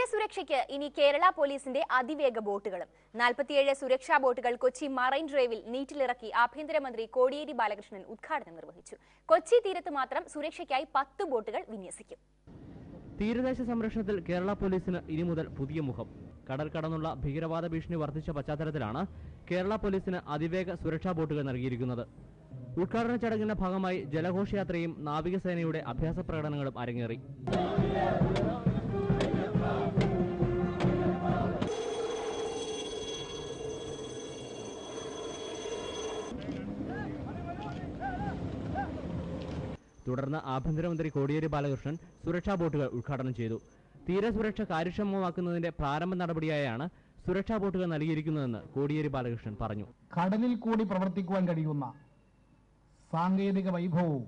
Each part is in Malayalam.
തീരസുരക്ഷയ്ക്ക് ഇനി കേരള പോലീസിന്റെ അതിവേഗ ബോട്ടുകളും 47 സുരക്ഷാ ബോട്ടുകൾ കൊച്ചി മറൈൻ ഡ്രൈവിൽ നീറ്റിലിറക്കി ആഭ്യന്തരമന്ത്രി കോടിയേരി ബാലകൃഷ്ണൻ ഉദ്ഘാടനം നിർവഹിച്ചു. കൊച്ചി തീരത്ത് മാത്രം സുരക്ഷയ്ക്കായി 10 ബോട്ടുകൾ വിന്യസിക്കും. തീരദേശ സംരക്ഷണത്തിൽ കേരള പോലീസിന് ഇനി മുതൽ പുതിയ മുഖം. കടൽ കടന്നുള്ള ഭീകരവാദ ഭീഷണി വർദ്ധിച്ച പശ്ചാത്തലത്തിലാണ് കേരള പോലീസിന് അതിവേഗ സുരക്ഷാ ബോട്ടുകൾ നൽകിയിരിക്കുന്നത്. ഉദ്ഘാടന ചടങ്ങിന്റെ ഭാഗമായി ജലഘോഷയാത്രയും നാവികസേനയുടെ അഭ്യാസ പ്രകടനങ്ങളും അരങ്ങേറി. തുടർന്ന് ആഭ്യന്തരമന്ത്രി കോടിയേരി ബാലകൃഷ്ണൻ സുരക്ഷാ ബോട്ടുകൾ ഉദ്ഘാടനം ചെയ്തു. തീരസുരക്ഷ കാര്യക്ഷമമാക്കുന്നതിന്റെ പ്രാരംഭ നടപടിയായാണ് സുരക്ഷാ ബോട്ടുകൾ നൽകിയിരിക്കുന്നതെന്ന് കോടിയേരി ബാലകൃഷ്ണൻ പറഞ്ഞു. കടലിൽ കൂടി പ്രവർത്തിക്കുവാൻ കഴിയുന്ന സാങ്കേതിക വൈഭവവും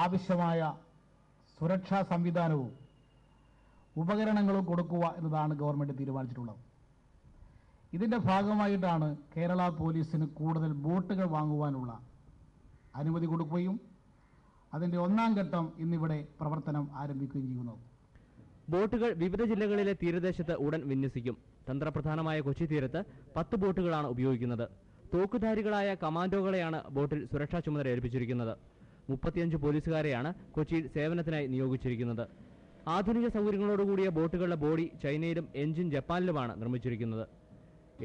ആവശ്യമായ സുരക്ഷാ സംവിധാനവും ഉപകരണങ്ങളും കൊടുക്കുക എന്നതാണ് ഗവൺമെന്റ് തീരുമാനിച്ചിട്ടുള്ളത്. ഇതിന്റെ ഭാഗമായിട്ടാണ് കേരള പോലീസിന് കൂടുതൽ ബോട്ടുകൾ വാങ്ങുവാനുള്ള അനുമതി കൊടുക്കുകയും അതിന്റെ ഒന്നാം ഘട്ടം ഇന്നിവിടെ പ്രവർത്തനം ആരംഭിക്കുകയും ചെയ്യുന്നത്. ബോട്ടുകൾ വിവിധ ജില്ലകളിലെ തീരദേശത്ത് ഉടൻ വിന്യസിക്കും. തന്ത്രപ്രധാനമായ കൊച്ചി തീരത്ത് 10 ബോട്ടുകളാണ് ഉപയോഗിക്കുന്നത്. തോക്കുധാരികളായ കമാൻഡോകളെയാണ് ബോട്ടിൽ സുരക്ഷാ ചുമതല ഏൽപ്പിച്ചിരിക്കുന്നത്. 35 പോലീസുകാരെയാണ് കൊച്ചിയിൽ സേവനത്തിനായി നിയോഗിച്ചിരിക്കുന്നത്. ആധുനിക സൗകര്യങ്ങളോടുകൂടിയ ബോട്ടുകളുടെ ബോഡി ചൈനയിലും എഞ്ചിൻ ജപ്പാനിലുമാണ് നിർമ്മിച്ചിരിക്കുന്നത്.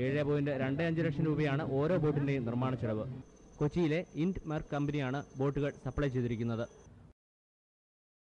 7.25 ലക്ഷം രൂപയാണ് ഓരോ ബോട്ടിന്റെയും നിർമ്മാണ ചെലവ്. കൊച്ചിയിലെ ഇൻഡ് മെർക്ക് കമ്പനിയാണ് ബോട്ടുകൾ സപ്ലൈ ചെയ്തിരിക്കുന്നത്.